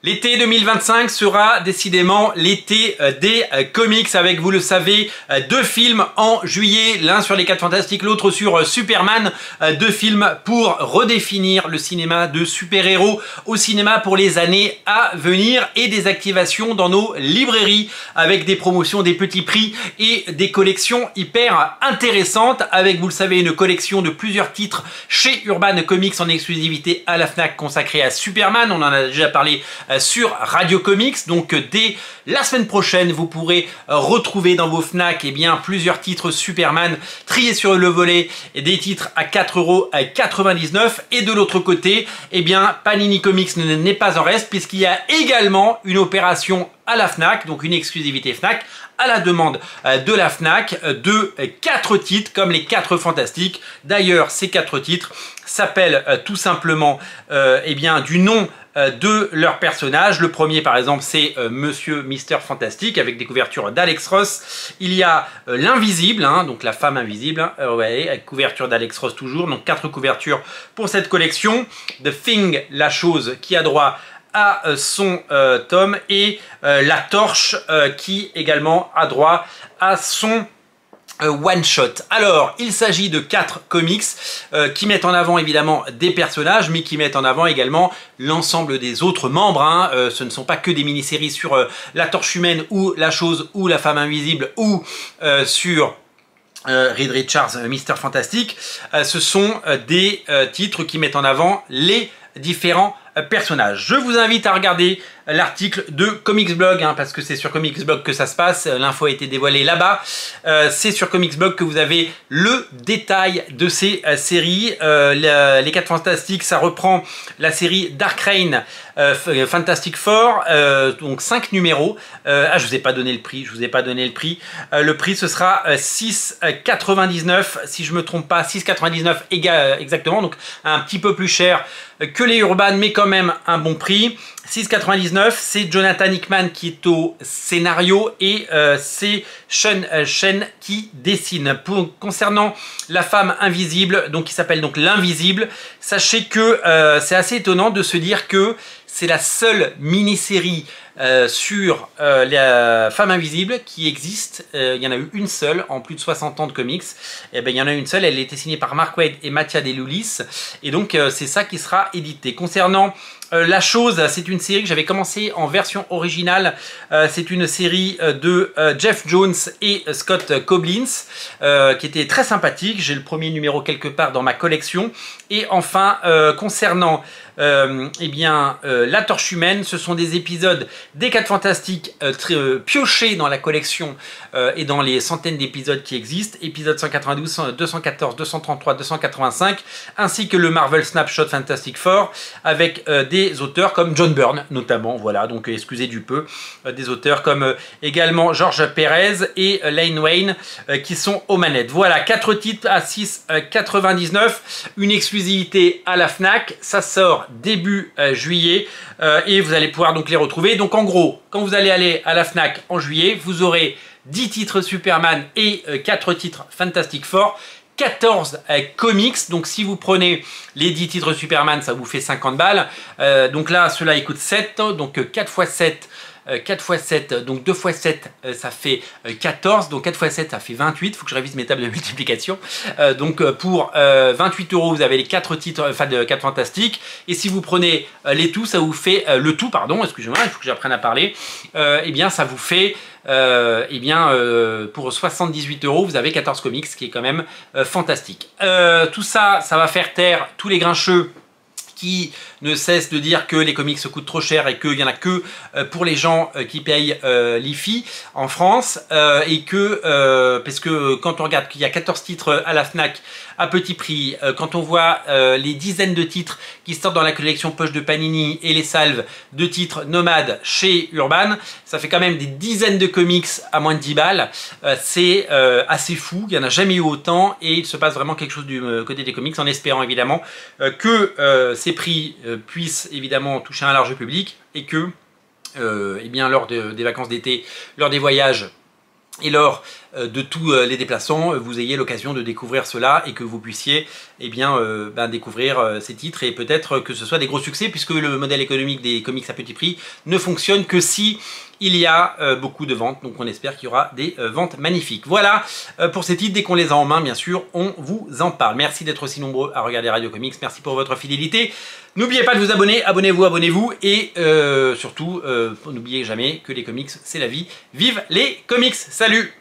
L'été 2025 sera décidément l'été des comics avec, vous le savez, deux films en juillet, l'un sur les 4 Fantastiques, l'autre sur Superman, deux films pour redéfinir le cinéma de super-héros au cinéma pour les années à venir et des activations dans nos librairies avec des promotions, des petits prix et des collections hyper intéressantes avec, vous le savez, une collection de plusieurs titres chez Urban Comics en exclusivité à la Fnac consacrée à Superman, on en a déjà parlé sur Radio Comics. Donc dès la semaine prochaine, vous pourrez retrouver dans vos Fnac plusieurs titres Superman triés sur le volet et des titres à 4,99 € et de l'autre côté, Panini Comics n'est pas en reste puisqu'il y a également une opération à la Fnac, donc une exclusivité Fnac à la demande de la Fnac de 4 titres comme les 4 Fantastiques. D'ailleurs, ces 4 titres s'appellent tout simplement du nom de leur personnage. Le premier par exemple c'est Monsieur Mister Fantastique avec des couvertures d'Alex Ross. Il y a l'Invisible, donc la femme invisible, avec couverture d'Alex Ross toujours, donc 4 couvertures pour cette collection. The Thing, la chose, qui a droit à son tome et la Torche qui également a droit à son one shot. Alors, il s'agit de 4 comics qui mettent en avant évidemment des personnages, mais qui mettent en avant également l'ensemble des autres membres. Ce ne sont pas que des mini-séries sur la Torche humaine ou la chose ou la femme invisible ou sur Reed Richards, Mister Fantastique. Ce sont des titres qui mettent en avant les différents personnages. Je vous invite à regarder l'article de Comics Blog, parce que c'est sur Comics Blog que ça se passe, l'info a été dévoilée là-bas. C'est sur Comics Blog que vous avez le détail de ces séries. Les 4 Fantastiques, ça reprend la série Dark Reign, Fantastic Four, donc 5 numéros. Je vous ai pas donné le prix, le prix ce sera 6,99 € si je me trompe pas, 6,99 € exactement, donc un petit peu plus cher que les Urban, mais quand même un bon prix. 6,99 €, c'est Jonathan Hickman qui est au scénario et c'est Sean Shen qui dessine. Concernant la femme invisible, donc qui s'appelle donc l'Invisible, sachez que c'est assez étonnant de se dire que c'est la seule mini-série sur la femme invisible qui existe. Il y en a eu une seule en plus de 60 ans de comics. Il y en a une seule, elle a été signée par Mark Waid et Mattia De Lulis et donc c'est ça qui sera édité. Concernant La Chose, c'est une série que j'avais commencé en version originale. C'est une série de Jeff Jones et Scott Koblins qui était très sympathique. J'ai le premier numéro quelque part dans ma collection. Et enfin, concernant la Torche humaine, ce sont des épisodes des 4 Fantastiques piochés dans la collection et dans les centaines d'épisodes qui existent. Épisode 192, 214, 233, 285, ainsi que le Marvel Snapshot Fantastic Four avec des auteurs comme John Byrne notamment, voilà, donc excusez du peu, des auteurs comme également George Perez et Lane Wayne qui sont aux manettes. Voilà, 4 titres à 6,99 €, une exclusivité à la Fnac, ça sort début juillet et vous allez pouvoir donc les retrouver. Donc en gros, quand vous allez aller à la Fnac en juillet, vous aurez 10 titres Superman et 4 titres Fantastic Four, 14 comics. Donc si vous prenez les 10 titres Superman, ça vous fait 50 balles. Donc là, cela il coûte 7, donc 4 x 7. 4 x 7, donc 2 x 7, ça fait 14, donc 4 x 7, ça fait 28, il faut que je révise mes tables de multiplication. Donc pour 28 €, vous avez les 4 titres, de 4 Fantastiques, et si vous prenez les tout, ça vous fait, excusez-moi, il faut que j'apprenne à parler, ça vous fait, pour 78 €, vous avez 14 comics, ce qui est quand même fantastique. Tout ça, ça va faire taire tous les grincheux qui ne cesse de dire que les comics coûtent trop cher et qu'il n'y en a que pour les gens qui payent l'IFI en France et que, parce que quand on regarde qu'il y a 14 titres à la Fnac à petit prix, quand on voit les dizaines de titres qui sortent dans la collection poche de Panini et les salves de titres nomades chez Urban, ça fait quand même des dizaines de comics à moins de 10 balles. C'est assez fou, il n'y en a jamais eu autant et il se passe vraiment quelque chose du côté des comics en espérant évidemment que ces prix puissent évidemment toucher un large public et que lors des vacances d'été, lors des voyages et lors de tous les déplacements, vous ayez l'occasion de découvrir cela et que vous puissiez découvrir ces titres et peut-être que ce soit des gros succès puisque le modèle économique des comics à petit prix ne fonctionne que si il y a beaucoup de ventes. Donc on espère qu'il y aura des ventes magnifiques. Voilà pour ces titres. Dès qu'on les a en main, bien sûr, on vous en parle. Merci d'être aussi nombreux à regarder Radio Comics. Merci pour votre fidélité. N'oubliez pas de vous abonner. Abonnez-vous et surtout, n'oubliez jamais que les comics, c'est la vie. Vive les comics. Salut!